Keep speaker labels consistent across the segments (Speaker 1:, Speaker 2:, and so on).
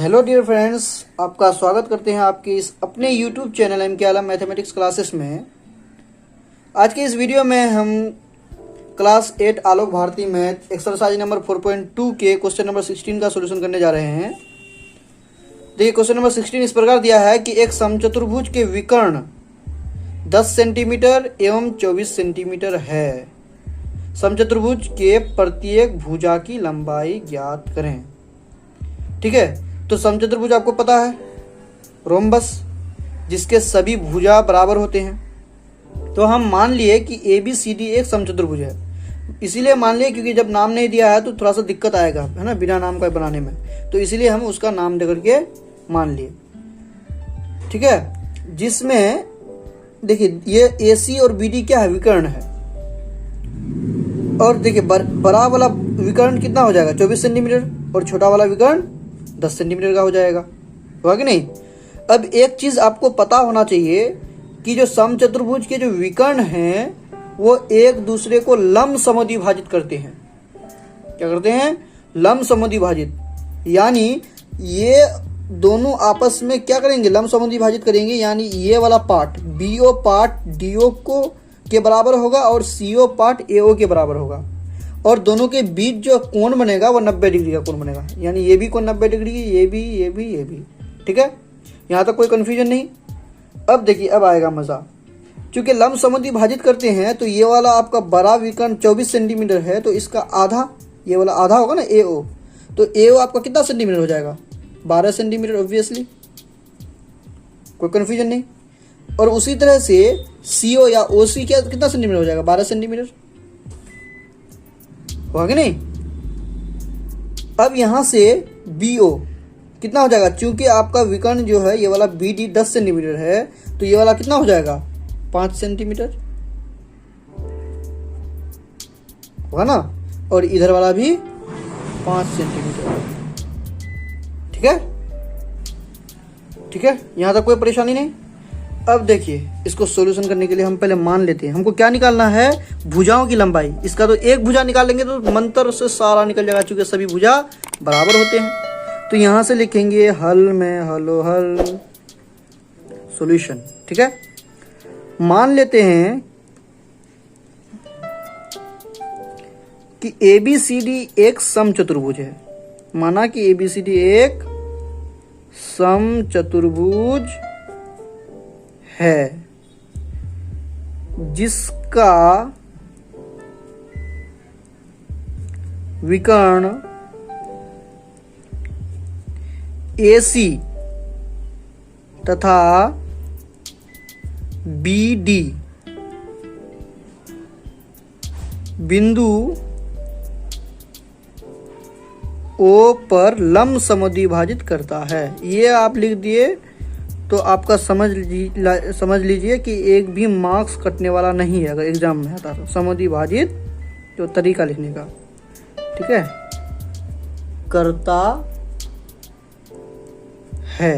Speaker 1: Hello dear friends, आपका स्वागत करते हैं आपके इस अपने यूट्यूब चैनल एम के आलम मैथमेटिक्स क्लासेस में। आज के इस वीडियो में हम क्लास 8 आलोक भारती मैथ एक्सरसाइज नंबर 4.2 के क्वेश्चन नंबर 16 का सॉल्यूशन करने जा रहे हैं। देखिए, क्वेश्चन नंबर 16 इस प्रकार दिया है कि एक समचतुर्भुज के विकर्ण 10 सेंटीमीटर एवं 24 सेंटीमीटर है। समचतुर्भुज के प्रत्येक भुजा की लंबाई ज्ञात करें। ठीक है, तो समचतुर्भुज आपको पता है, रोम्बस, जिसके सभी भुजा बराबर होते हैं। तो हम मान लिए कि ए बी सी डी एक समचतुर्भुज है। इसीलिए मान लिए क्योंकि जब नाम नहीं दिया है तो थोड़ा सा दिक्कत आएगा, है ना, बिना नाम का बनाने में। तो इसीलिए हम उसका नाम देकर के मान लिए। ठीक है, जिसमें देखिए ये ए सी और बी डी क्या है, विकर्ण है। और देखिए बड़ा वाला विकर्ण कितना हो जाएगा, 24 सेंटीमीटर, और छोटा वाला विकर्ण 10 सेंटीमीटर का हो जाएगा, होगा कि नहीं। अब एक चीज आपको पता होना चाहिए कि जो समचतुर्भुज के जो विकर्ण हैं वो एक दूसरे को लंब समद्विभाजित करते हैं। क्या करते हैं? लंब समद्विभाजित, यानी ये दोनों आपस में क्या करेंगे, लंब समद्विभाजित करेंगे। यानी ये वाला पार्ट बीओ पार्ट डीओ को के बराबर होगा और सीओ पार्ट एओ के बराबर होगा, और दोनों के बीच जो कोण बनेगा वो 90 डिग्री का कोण बनेगा। यानी ये भी कोण 90 डिग्री, ये भी। ठीक है, यहाँ तक कोई कंफ्यूजन नहीं। अब देखिए, अब आएगा मजा। चूंकि लंब समद्विभाजित करते हैं तो ये वाला आपका बड़ा विकर्ण 24 सेंटीमीटर है, तो इसका आधा, ये वाला आधा होगा ना एओ, तो एओ आपका कितना सेंटीमीटर हो जाएगा, 12 सेंटीमीटर ऑब्वियसली, कोई कंफ्यूजन नहीं। और उसी तरह से सीओ या ओसी क्या कितना सेंटीमीटर हो जाएगा, 12 सेंटीमीटर, होगा कि नहीं। अब यहां से बीओ कितना हो जाएगा, चूंकि आपका विकर्ण जो है ये वाला बी डी 10 सेंटीमीटर है, तो ये वाला कितना हो जाएगा, 5 सेंटीमीटर, होगा ना। और इधर वाला भी 5 सेंटीमीटर। ठीक है, ठीक है, यहां तक कोई परेशानी नहीं। अब देखिए, इसको सॉल्यूशन करने के लिए हम पहले मान लेते हैं, हमको क्या निकालना है, भुजाओं की लंबाई। इसका तो एक भुजा निकालेंगे तो मंत्र से सारा निकल जाएगा, चूंकि सभी भुजा बराबर होते हैं। तो यहां से लिखेंगे हल में हल सॉल्यूशन। ठीक है, मान लेते हैं कि ए बी सी डी एक समचतुर्भुज है। माना कि ए बी सी डी एक समचतुर्भुज है, जिसका विकर्ण AC तथा BD बिंदु O पर लंब समद्विभाजित करता है। ये आप लिख दिए तो आपका समझ लीजिए कि एक भी मार्क्स कटने वाला नहीं है अगर एग्जाम में आता तो, समद्विभाजित जो तरीका लिखने का। ठीक है, करता है।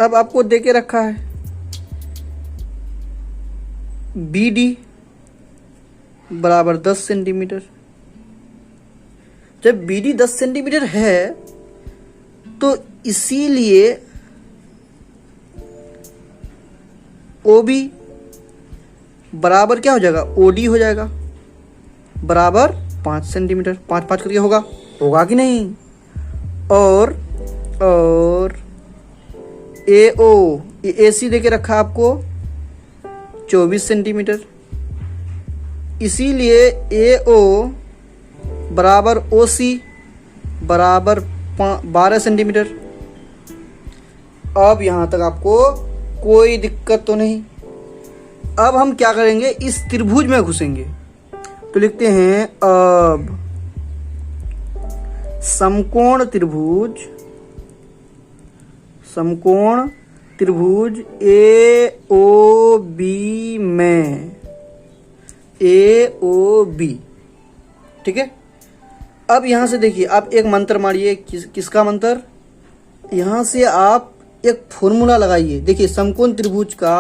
Speaker 1: अब आपको देके रखा है बी डी बराबर 10 सेंटीमीटर। जब बी डी 10 सेंटीमीटर है तो इसीलिए OB बराबर क्या हो जाएगा, OD हो जाएगा, बराबर 5 सेंटीमीटर, 5 करके होगा कि नहीं। और AO AC देके रखा आपको 24 सेंटीमीटर, इसीलिए AO बराबर OC बराबर 12 सेंटीमीटर। अब यहां तक आपको कोई दिक्कत तो नहीं। अब हम क्या करेंगे, इस त्रिभुज में घुसेंगे। तो लिखते हैं अब समकोण त्रिभुज AOB में AOB। ठीक है, अब यहां से देखिए, आप एक मंत्र मारिए। किसका मंत्र? यहां से आप एक फॉर्मूला लगाइए। देखिए, समकोण त्रिभुज का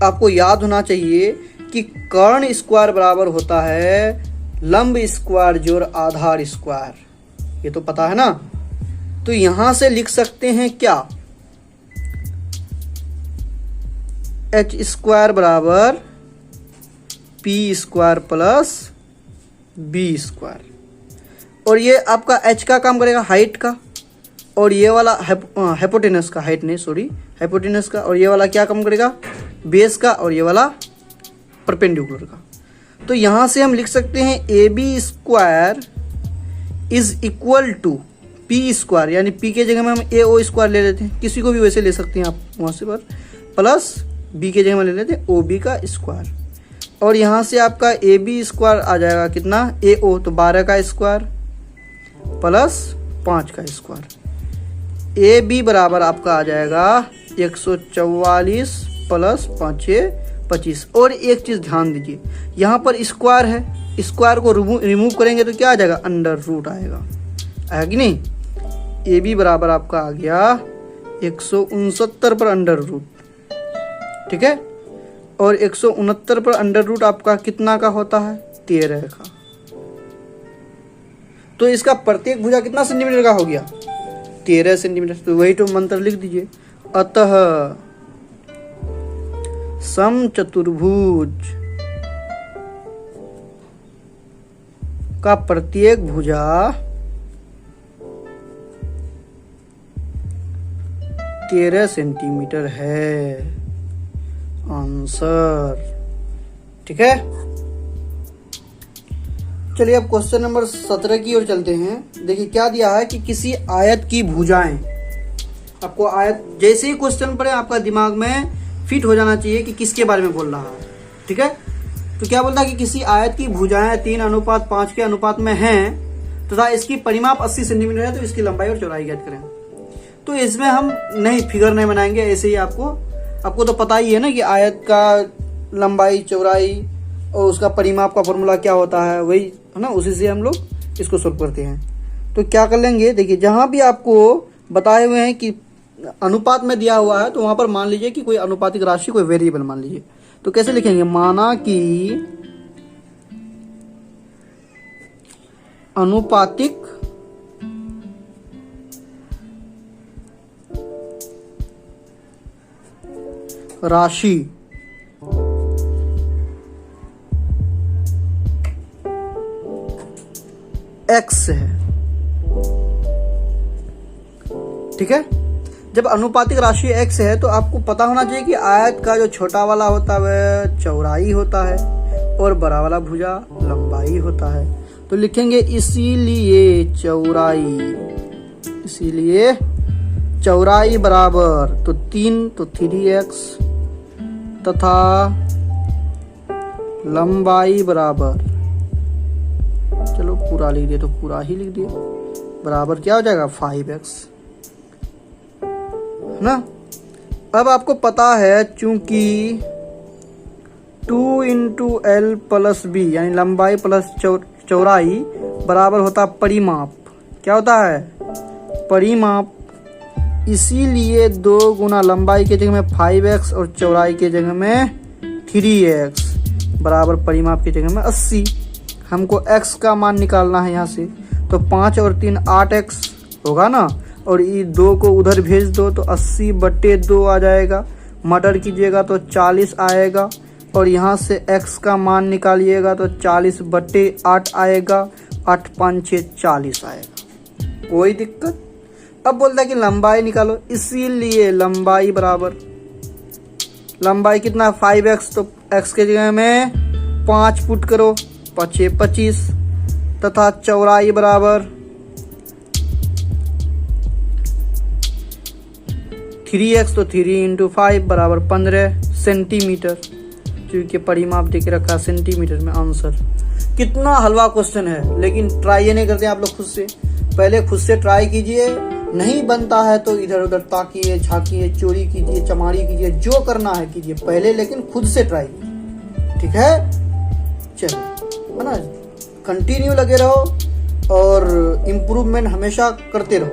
Speaker 1: आपको याद होना चाहिए कि कर्ण स्क्वायर बराबर होता है लंब स्क्वायर जोड़ आधार स्क्वायर। ये तो पता है ना। तो यहां से लिख सकते हैं क्या, एच स्क्वायर बराबर P square plus B square. और ये आपका एच का काम करेगा हाइट का, और ये वाला हाइपोटेनस का, हाइट नहीं सॉरी हाइपोटेनस का, और ये वाला क्या काम करेगा बेस का, और ये वाला परपेंडिकुलर का। तो यहां से हम लिख सकते हैं A B square is equal to P square, यानी पी के जगह में हम ए ओ स्क्वायर ले लेते हैं, किसी को भी वैसे ले सकते हैं आप वहां से, पर प्लस बी के जगह में ले लेते हैं ओ बी का स्क्वायर। और यहाँ से आपका ए बी स्क्वायर आ जाएगा कितना, ए ओ तो 12 का स्क्वायर प्लस 5 का स्क्वायर। ए बी बराबर आपका आ जाएगा 144 प्लस 5 25। और एक चीज़ ध्यान दीजिए, यहाँ पर स्क्वायर है, स्क्वायर को रिमूव करेंगे तो क्या आ जाएगा, अंडर रूट आएगा कि नहीं। ए बी बराबर आपका आ गया 169 पर अंडर रूट, ठीक है। और 169 पर अंडर रूट आपका कितना का होता है, 13 का। तो इसका प्रत्येक भुजा कितना सेंटीमीटर का हो गया, 13 सेंटीमीटर। तो वही तो मंत्र लिख दीजिए, अतः समचतुर्भुज का प्रत्येक भुजा 13 सेंटीमीटर है आंसर, ठीक है। चलिए अब क्वेश्चन नंबर 17 की ओर चलते हैं। देखिए क्या दिया है कि किसी आयत की भुजाएं, आपको आयत जैसे ही क्वेश्चन पढ़े आपका दिमाग में फिट हो जाना चाहिए कि किसके बारे में बोल रहा है, ठीक है। तो क्या बोलता है कि किसी आयत की भुजाएं 3:5 के अनुपात में हैं तथा इसकी परिमाप 80 सेंटीमीटर है, तो इसकी लंबाई और चौड़ाई ज्ञात करें। तो इसमें हम नहीं फिगर नहीं बनाएंगे, ऐसे ही आपको तो पता ही है ना कि आयत का लंबाई चौड़ाई और उसका परिमाप का फॉर्मूला क्या होता है, वही है ना, उसी से हम लोग इसको सोल्व करते हैं। तो क्या कर लेंगे, देखिए जहां भी आपको बताए हुए हैं कि अनुपात में दिया हुआ है तो वहां पर मान लीजिए कि कोई अनुपातिक राशि, कोई वेरिएबल मान लीजिए। तो कैसे लिखेंगे, माना कि अनुपातिक राशि x है, ठीक है। जब अनुपातिक राशि x है तो आपको पता होना चाहिए कि आयत का जो छोटा वाला होता है वह चौड़ाई होता है और बड़ा वाला भुजा लंबाई होता है। तो लिखेंगे इसीलिए चौड़ाई बराबर तो 3 तो 3x तथा लंबाई बराबर, चलो पूरा लिख दिया तो पूरा ही लिख दिया, बराबर क्या हो जाएगा 5x, है ना। अब आपको पता है चूंकि 2 × L + B यानी लंबाई प्लस चौड़ाई बराबर होता परिमाप, क्या होता है परिमाप, इसीलिए 2 गुना लंबाई के जगह में 5x और चौड़ाई के जगह में 3x बराबर परिमाप की जगह में 80। हमको x का मान निकालना है यहाँ से, तो 5 और 3 8x होगा ना, और ये 2 को उधर भेज दो तो 80/2 आ जाएगा, मर्डर कीजिएगा तो 40 आएगा, और यहाँ से x का मान निकालिएगा तो 40/8 आएगा, 8 5 6 40 आएगा, कोई दिक्कत। अब बोलता है कि लंबाई निकालो, इसीलिए लंबाई बराबर, लंबाई कितना 5x, तो x के जगह में 5 पुट करो, 5 6 25 तथा चौड़ाई बराबर 3x, तो 3 × 5 बराबर 15 सेंटीमीटर, क्योंकि परिमाप देके रखा सेंटीमीटर में आंसर। कितना हलवा क्वेश्चन है, लेकिन ट्राई ये नहीं करते आप लोग खुद से, पहले खुद से ट्राई कीजिए, नहीं बनता है तो इधर उधर ताकिए, झांकिए, चोरी कीजिए, चमारी कीजिए, जो करना है कीजिए पहले, लेकिन खुद से ट्राई कीजिए, ठीक है। चलो है ना, कंटिन्यू लगे रहो और इम्प्रूवमेंट हमेशा करते रहो।